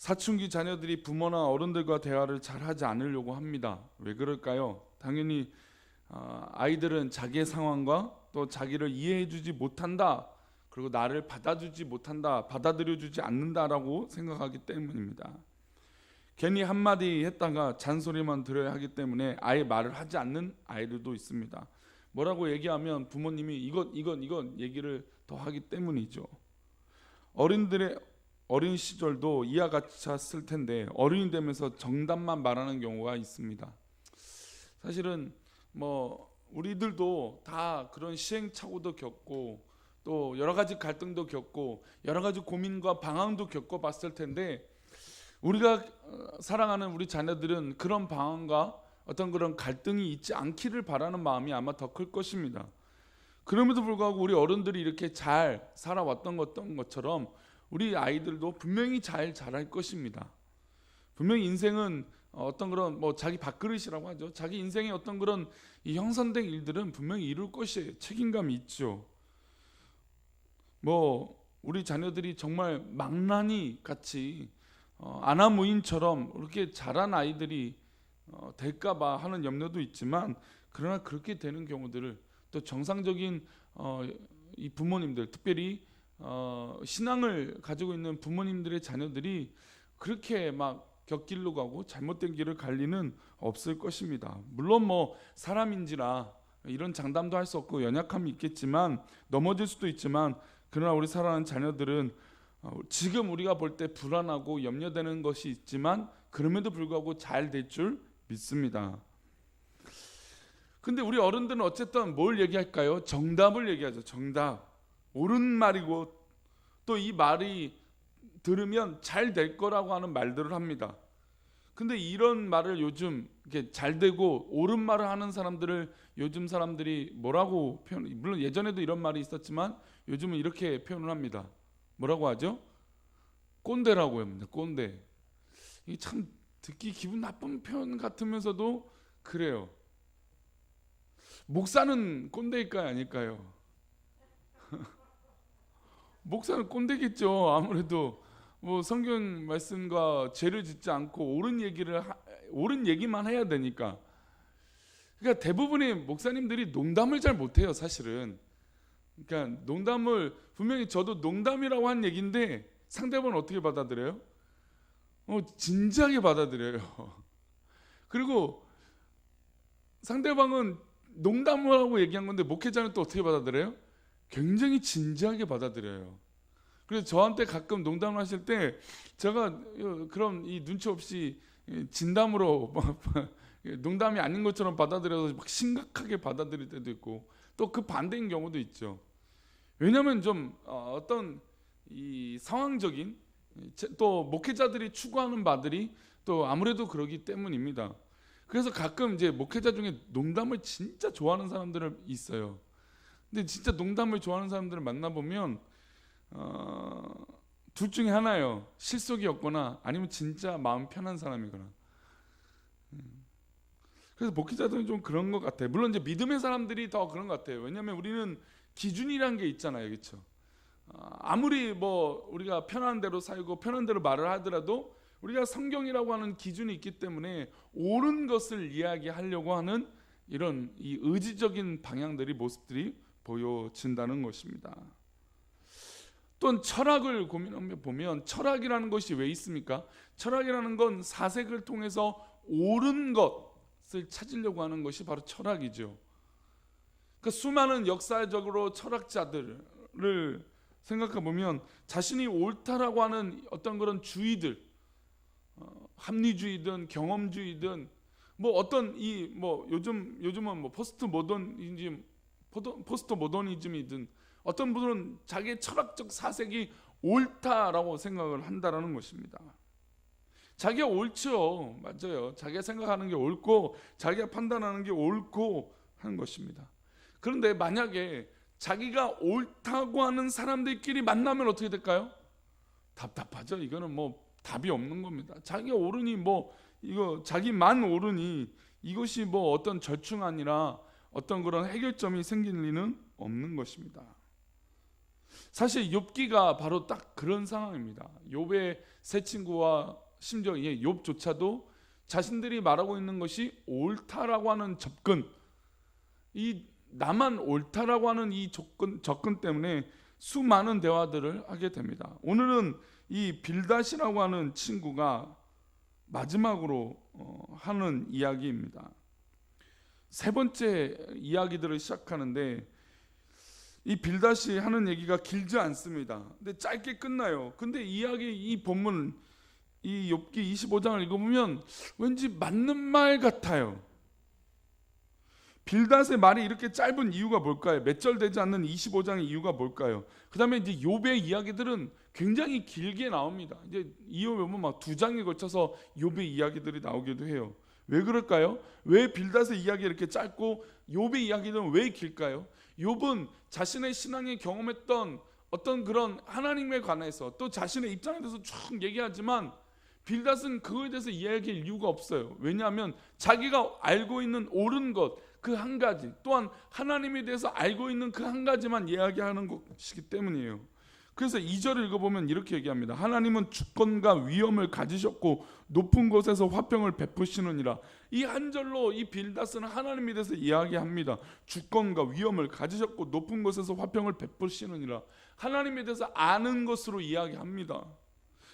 사춘기 자녀들이 부모나 어른들과 대화를 잘 하지 않으려고 합니다. 왜 그럴까요? 당연히 아이들은 자기의 상황과 또 자기를 이해해주지 못한다, 그리고 나를 받아주지 못한다, 받아들여주지 않는다라고 생각하기 때문입니다. 괜히 한마디 했다가 잔소리만 들어야 하기 때문에 아예 말을 하지 않는 아이들도 있습니다. 뭐라고 얘기하면 부모님이 이것 얘기를 더 하기 때문이죠. 어린 시절도 이와 같았을 텐데 어른이 되면서 정답만 말하는 경우가 있습니다. 사실은 우리들도 다 그런 시행착오도 겪고 또 여러 가지 갈등도 겪고 여러 가지 고민과 방황도 겪어봤을 텐데, 우리가 사랑하는 우리 자녀들은 그런 방황과 어떤 그런 갈등이 있지 않기를 바라는 마음이 아마 더 클 것입니다. 그럼에도 불구하고 우리 어른들이 이렇게 잘 살아왔던 것처럼 우리 아이들도 분명히 잘 자랄 것입니다. 분명히 인생은 어떤 그런 자기 밥그릇이라고 하죠. 자기 인생의 어떤 그런 이 형성된 일들은 분명히 이룰 것이에요. 책임감이 있죠. 우리 자녀들이 정말 망나니 같이 아나무인처럼 이렇게 자란 아이들이 될까봐 하는 염려도 있지만, 그러나 그렇게 되는 경우들을 또 정상적인 이 부모님들, 특별히 신앙을 가지고 있는 부모님들의 자녀들이 그렇게 막 곁길로 가고 잘못된 길을 갈 리는 없을 것입니다. 물론 사람인지라 이런 장담도 할 수 없고 연약함이 있겠지만, 넘어질 수도 있지만, 그러나 우리 사랑하는 자녀들은 지금 우리가 볼 때 불안하고 염려되는 것이 있지만 그럼에도 불구하고 잘 될 줄 믿습니다. 근데 우리 어른들은 어쨌든 뭘 얘기할까요? 정답을 얘기하죠. 정답. 옳은 말이고 또 이 말이 들으면 잘 될 거라고 하는 말들을 합니다. 근데 이런 말을 요즘 이렇게 잘 되고 옳은 말을 하는 사람들을 요즘 사람들이 뭐라고 물론 예전에도 이런 말이 있었지만 요즘은 이렇게 표현을 합니다. 뭐라고 하죠? 꼰대라고 합니다. 꼰대. 이게 참 듣기 기분 나쁜 표현 같으면서도 그래요. 목사는 꼰대일까요, 아닐까요? 목사는 꼰대겠죠. 아무래도 성경 말씀과 죄를 짓지 않고 옳은 얘기만 해야 되니까. 그러니까 대부분의 목사님들이 농담을 잘 못해요, 사실은. 그러니까 농담을 분명히 저도 농담이라고 한 얘기인데 상대방은 어떻게 받아들여요? 진지하게 받아들여요. 그리고 상대방은 농담을 하고 얘기한 건데 목회자는 또 어떻게 받아들여요? 굉장히 진지하게 받아들여요. 그래서 저한테 가끔 농담을 하실 때 제가 그런 이 눈치 없이 진담으로 농담이 아닌 것처럼 받아들여서 막 심각하게 받아들일 때도 있고, 또 그 반대인 경우도 있죠. 왜냐하면 좀 어떤 이 상황적인 또 목회자들이 추구하는 바들이 또 아무래도 그러기 때문입니다. 그래서 가끔 이제 목회자 중에 농담을 진짜 좋아하는 사람들은 있어요. 근데 진짜 농담을 좋아하는 사람들을 만나보면 둘 중에 하나예요. 실속이었거나 아니면 진짜 마음 편한 사람이거나. 그래서 목회자들은 좀 그런 것 같아요. 물론 이제 믿음의 사람들이 더 그런 것 같아요. 왜냐하면 우리는 기준이라는 게 있잖아요, 그렇죠? 아무리 우리가 편한 대로 살고 편한 대로 말을 하더라도 우리가 성경이라고 하는 기준이 있기 때문에 옳은 것을 이야기하려고 하는 이런 이 의지적인 방향들이 모습들이 보여진다는 것입니다. 또 철학을 고민하며 보면 철학이라는 것이 왜 있습니까? 철학이라는 건 사색을 통해서 옳은 것을 찾으려고 하는 것이 바로 철학이죠. 그러니까 수많은 역사적으로 철학자들을 생각해 보면 자신이 옳다라고 하는 어떤 그런 주의들, 합리주의든 경험주의든 어떤 요즘은 포스트 모더니즘이든 어떤 분들은 자기의 철학적 사색이 옳다라고 생각을 한다라는 것입니다. 자기가 옳죠. 맞아요. 자기가 생각하는 게 옳고 자기가 판단하는 게 옳고 하는 것입니다. 그런데 만약에 자기가 옳다고 하는 사람들끼리 만나면 어떻게 될까요? 답답하죠. 이거는 답이 없는 겁니다. 자기가 옳으니 이거 자기만 옳으니 이것이 어떤 절충 아니라 어떤 그런 해결점이 생길 리는 없는 것입니다. 사실 욥기가 바로 딱 그런 상황입니다. 욥의 세 친구와 심지어 욥조차도 자신들이 말하고 있는 것이 옳다라고 하는 접근, 이 나만 옳다라고 하는 이 접근 때문에 수많은 대화들을 하게 됩니다. 오늘은 이 빌닷이라고 하는 친구가 마지막으로 하는 이야기입니다. 세 번째 이야기들을 시작하는데 이 빌닷이 하는 얘기가 길지 않습니다. 근데 짧게 끝나요. 근데 이 본문 이 욥기 25장을 읽어보면 왠지 맞는 말 같아요. 빌닷의 말이 이렇게 짧은 이유가 뭘까요? 몇 절 되지 않는 25장의 이유가 뭘까요? 그 다음에 이제 욥의 이야기들은 굉장히 길게 나옵니다. 이제 이어보면 막 2장에 걸쳐서 욥의 이야기들이 나오기도 해요. 왜 그럴까요? 왜 빌닷의 이야기가 이렇게 짧고 욥의 이야기는 왜 길까요? 욥은 자신의 신앙에 경험했던 어떤 그런 하나님에 관해서 또 자신의 입장에 대해서 쭉 얘기하지만 빌닷은 그거에 대해서 이야기할 이유가 없어요. 왜냐하면 자기가 알고 있는 옳은 것 그 한 가지, 또한 하나님에 대해서 알고 있는 그 한 가지만 이야기하는 것이기 때문이에요. 그래서 2절을 읽어보면 이렇게 얘기합니다. 하나님은 주권과 위엄을 가지셨고 높은 곳에서 화평을 베푸시느니라. 이 한 절로 이 빌닷은 하나님에 대해서 이야기합니다. 주권과 위엄을 가지셨고 높은 곳에서 화평을 베푸시느니라. 하나님에 대해서 아는 것으로 이야기합니다.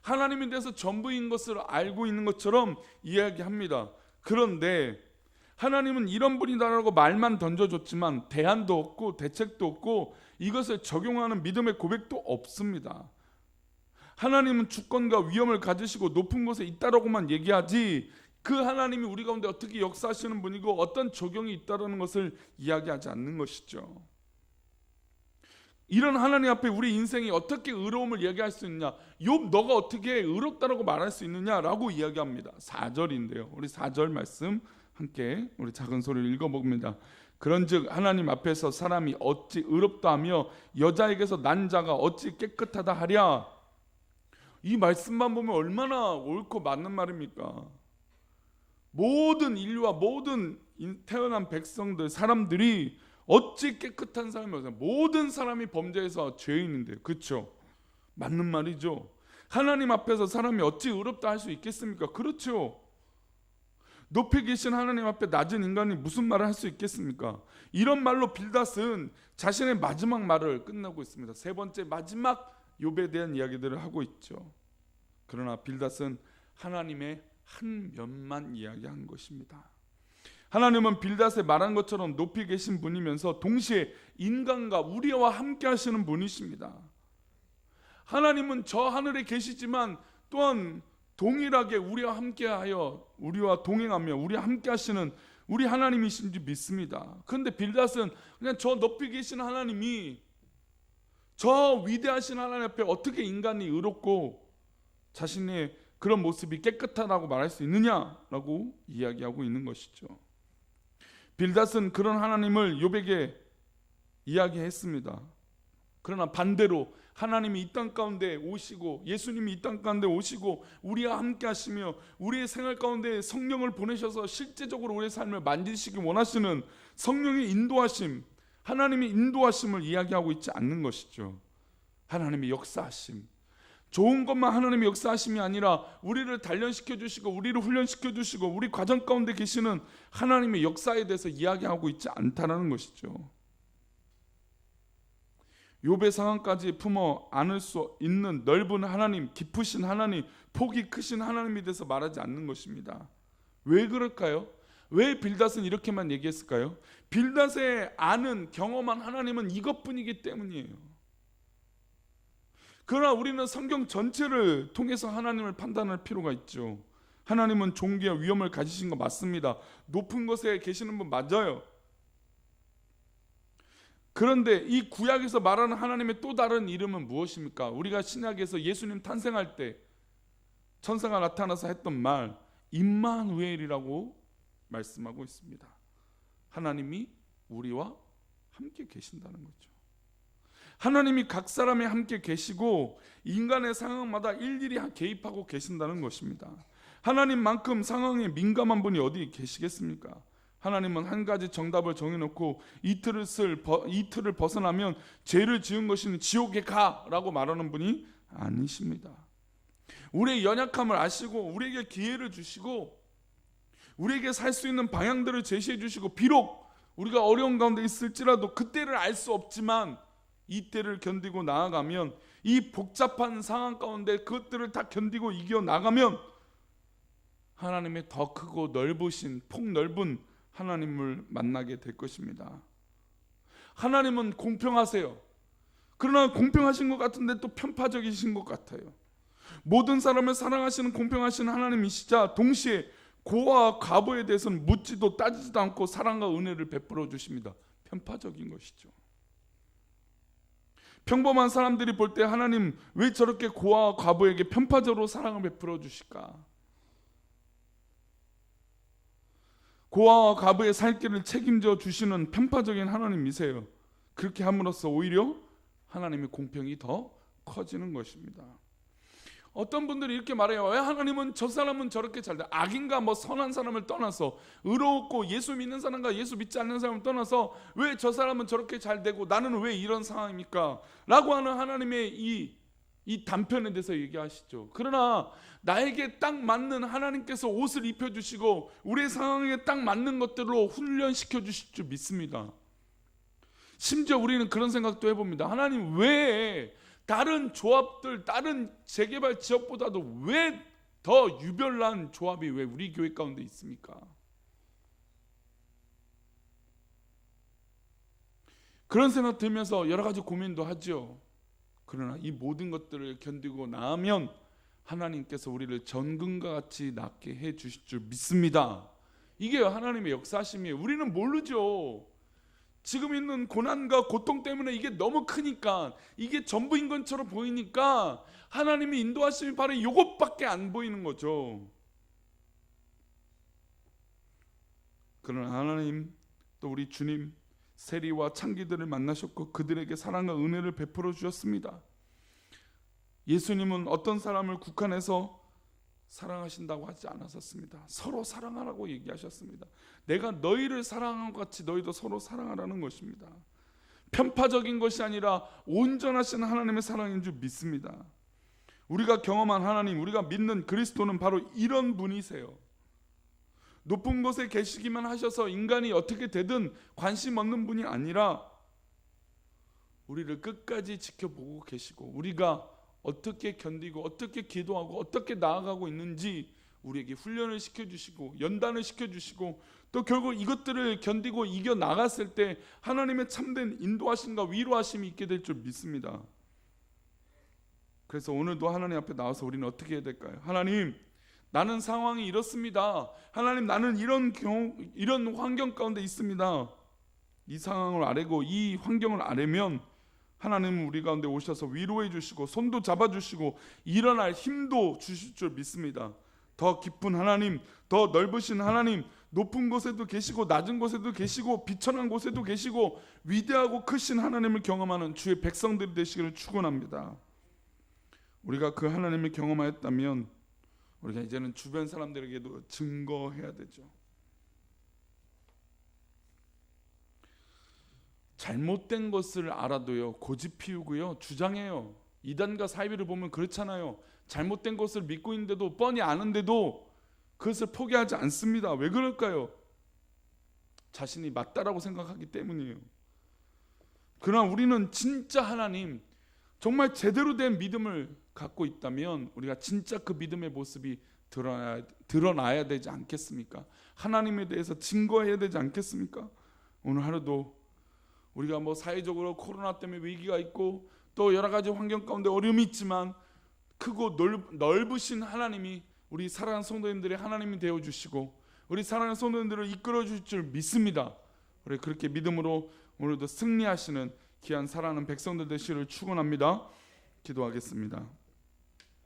하나님에 대해서 전부인 것을 알고 있는 것처럼 이야기합니다. 그런데 하나님은 이런 분이다라고 말만 던져줬지만 대안도 없고 대책도 없고 이것을 적용하는 믿음의 고백도 없습니다. 하나님은 주권과 위엄을 가지시고 높은 곳에 있다라고만 얘기하지 그 하나님이 우리 가운데 어떻게 역사하시는 분이고 어떤 적용이 있다라는 것을 이야기하지 않는 것이죠. 이런 하나님 앞에 우리 인생이 어떻게 의로움을 이야기할 수 있느냐, 욥 너가 어떻게 의롭다라고 말할 수 있느냐라고 이야기합니다. 4절인데요. 우리 4절 말씀 함께 우리 작은 소리를 읽어봅니다. 그런즉 하나님 앞에서 사람이 어찌 의롭다 하며 여자에게서 난 자가 어찌 깨끗하다 하랴. 이 말씀만 보면 얼마나 옳고 맞는 말입니까? 모든 인류와 모든 태어난 백성들 사람들이 어찌 깨끗한 사람이 없어요. 모든 사람이 범죄해서 죄인인데, 그렇죠? 맞는 말이죠. 하나님 앞에서 사람이 어찌 의롭다 할 수 있겠습니까? 그렇죠. 높이 계신 하나님 앞에 낮은 인간이 무슨 말을 할 수 있겠습니까? 이런 말로 빌닷은 자신의 마지막 말을 끝내고 있습니다. 세 번째 마지막 욥에 대한 이야기들을 하고 있죠. 그러나 빌닷은 하나님의 한 면만 이야기한 것입니다. 하나님은 빌닷에 말한 것처럼 높이 계신 분이면서 동시에 인간과 우리와 함께 하시는 분이십니다. 하나님은 저 하늘에 계시지만 또한 동일하게 우리와 함께하여 우리와 동행하며 우리와 함께 하시는 우리 하나님이신지 믿습니다. 그런데 빌닷은 그냥 저 높이 계신 하나님이 저 위대하신 하나님 앞에 어떻게 인간이 의롭고 자신의 그런 모습이 깨끗하다고 말할 수 있느냐라고 이야기하고 있는 것이죠. 빌닷은 그런 하나님을 욥에게 이야기했습니다. 그러나 반대로 하나님이 이 땅 가운데 오시고 예수님이 이 땅 가운데 오시고 우리와 함께 하시며 우리의 생활 가운데 성령을 보내셔서 실제적으로 우리의 삶을 만지시기 원하시는 성령의 인도하심, 하나님의 인도하심을 이야기하고 있지 않는 것이죠. 하나님의 역사하심, 좋은 것만 하나님의 역사하심이 아니라 우리를 단련시켜 주시고 우리를 훈련시켜 주시고 우리 과정 가운데 계시는 하나님의 역사에 대해서 이야기하고 있지 않다는 것이죠. 욥의 상황까지 품어 안을 수 있는 넓은 하나님, 깊으신 하나님, 폭이 크신 하나님에 대해서 말하지 않는 것입니다. 왜 그럴까요? 왜 빌닷은 이렇게만 얘기했을까요? 빌닷의 아는 경험한 하나님은 이것뿐이기 때문이에요. 그러나 우리는 성경 전체를 통해서 하나님을 판단할 필요가 있죠. 하나님은 존귀와 위엄을 가지신 거 맞습니다. 높은 곳에 계시는 분 맞아요. 그런데 이 구약에서 말하는 하나님의 또 다른 이름은 무엇입니까? 우리가 신약에서 예수님 탄생할 때 천사가 나타나서 했던 말 임마누엘이라고 말씀하고 있습니다. 하나님이 우리와 함께 계신다는 거죠. 하나님이 각 사람이 함께 계시고 인간의 상황마다 일일이 개입하고 계신다는 것입니다. 하나님만큼 상황에 민감한 분이 어디 계시겠습니까? 하나님은 한 가지 정답을 정해놓고 이틀을 벗어나면 죄를 지은 것이니 지옥에 가라고 말하는 분이 아니십니다. 우리의 연약함을 아시고 우리에게 기회를 주시고 우리에게 살 수 있는 방향들을 제시해 주시고, 비록 우리가 어려운 가운데 있을지라도 그때를 알 수 없지만 이때를 견디고 나아가면, 이 복잡한 상황 가운데 그것들을 다 견디고 이겨 나가면 하나님의 더 크고 넓으신 폭넓은 하나님을 만나게 될 것입니다. 하나님은 공평하세요. 그러나 공평하신 것 같은데 또 편파적이신 것 같아요. 모든 사람을 사랑하시는 공평하신 하나님이시자 동시에 고아와 과부에 대해서는 묻지도 따지지도 않고 사랑과 은혜를 베풀어 주십니다. 편파적인 것이죠. 평범한 사람들이 볼 때 하나님 왜 저렇게 고아와 과부에게 편파적으로 사랑을 베풀어 주실까? 고아와 과부의 살 길을 책임져 주시는 편파적인 하나님이세요. 그렇게 함으로써 오히려 하나님의 공평이 더 커지는 것입니다. 어떤 분들이 이렇게 말해요. 왜 하나님은 저 사람은 저렇게 잘 돼? 악인가 뭐 선한 사람을 떠나서, 의롭고 예수 믿는 사람과 예수 믿지 않는 사람을 떠나서 왜 저 사람은 저렇게 잘 되고 나는 왜 이런 상황입니까? 라고 하는 하나님의 이 단편에 대해서 얘기하시죠. 그러나 나에게 딱 맞는, 하나님께서 옷을 입혀주시고 우리의 상황에 딱 맞는 것들로 훈련시켜 주실 줄 믿습니다. 심지어 우리는 그런 생각도 해봅니다. 하나님 왜 다른 조합들, 다른 재개발 지역보다도 왜 더 유별난 조합이 왜 우리 교회 가운데 있습니까? 그런 생각 들면서 여러 가지 고민도 하죠. 그러나 이 모든 것들을 견디고 나면 하나님께서 우리를 전근과 같이 낫게 해 주실 줄 믿습니다. 이게 하나님의 역사심이에요. 우리는 모르죠. 지금 있는 고난과 고통 때문에 이게 너무 크니까, 이게 전부인 것처럼 보이니까 하나님의 인도하심이 바로 이것밖에 안 보이는 거죠. 그러나 하나님, 또 우리 주님 세리와 창기들을 만나셨고 그들에게 사랑과 은혜를 베풀어 주셨습니다. 예수님은 어떤 사람을 국한해서 사랑하신다고 하지 않았었습니다. 서로 사랑하라고 얘기하셨습니다. 내가 너희를 사랑한 것 같이 너희도 서로 사랑하라는 것입니다. 편파적인 것이 아니라 온전하신 하나님의 사랑인 줄 믿습니다. 우리가 경험한 하나님, 우리가 믿는 그리스도는 바로 이런 분이세요. 높은 곳에 계시기만 하셔서 인간이 어떻게 되든 관심 없는 분이 아니라 우리를 끝까지 지켜보고 계시고, 우리가 어떻게 견디고 어떻게 기도하고 어떻게 나아가고 있는지 우리에게 훈련을 시켜주시고 연단을 시켜주시고, 또 결국 이것들을 견디고 이겨 나갔을 때 하나님의 참된 인도하심과 위로하심이 있게 될 줄 믿습니다. 그래서 오늘도 하나님 앞에 나와서 우리는 어떻게 해야 될까요? 하나님, 나는 상황이 이렇습니다. 하나님, 나는 이런 환경 가운데 있습니다. 이 상황을 아뢰고 이 환경을 아뢰면 하나님은 우리 가운데 오셔서 위로해 주시고 손도 잡아주시고 일어날 힘도 주실 줄 믿습니다. 더 깊은 하나님, 더 넓으신 하나님, 높은 곳에도 계시고 낮은 곳에도 계시고 비천한 곳에도 계시고 위대하고 크신 하나님을 경험하는 주의 백성들이 되시기를 축원합니다. 우리가 그 하나님을 경험하였다면 우리가 이제는 주변 사람들에게도 증거해야 되죠. 잘못된 것을 알아도요 고집 피우고요 주장해요. 이단과 사이비를 보면 그렇잖아요. 잘못된 것을 믿고 있는데도, 뻔히 아는데도 그것을 포기하지 않습니다. 왜 그럴까요? 자신이 맞다라고 생각하기 때문이에요. 그러나 우리는 진짜 하나님, 정말 제대로 된 믿음을 갖고 있다면 우리가 진짜 그 믿음의 모습이 드러나야 되지 않겠습니까? 하나님에 대해서 증거해야 되지 않겠습니까? 오늘 하루도 우리가 뭐 사회적으로 코로나 때문에 위기가 있고 또 여러 가지 환경 가운데 어려움이 있지만 크고 넓으신 하나님이 우리 사랑하는 성도님들의 하나님이 되어주시고 우리 사랑하는 성도님들을 이끌어 주실 줄 믿습니다. 우리 그렇게 믿음으로 오늘도 승리하시는 귀한 사랑하는 백성들 되시기를 축원합니다. 기도하겠습니다.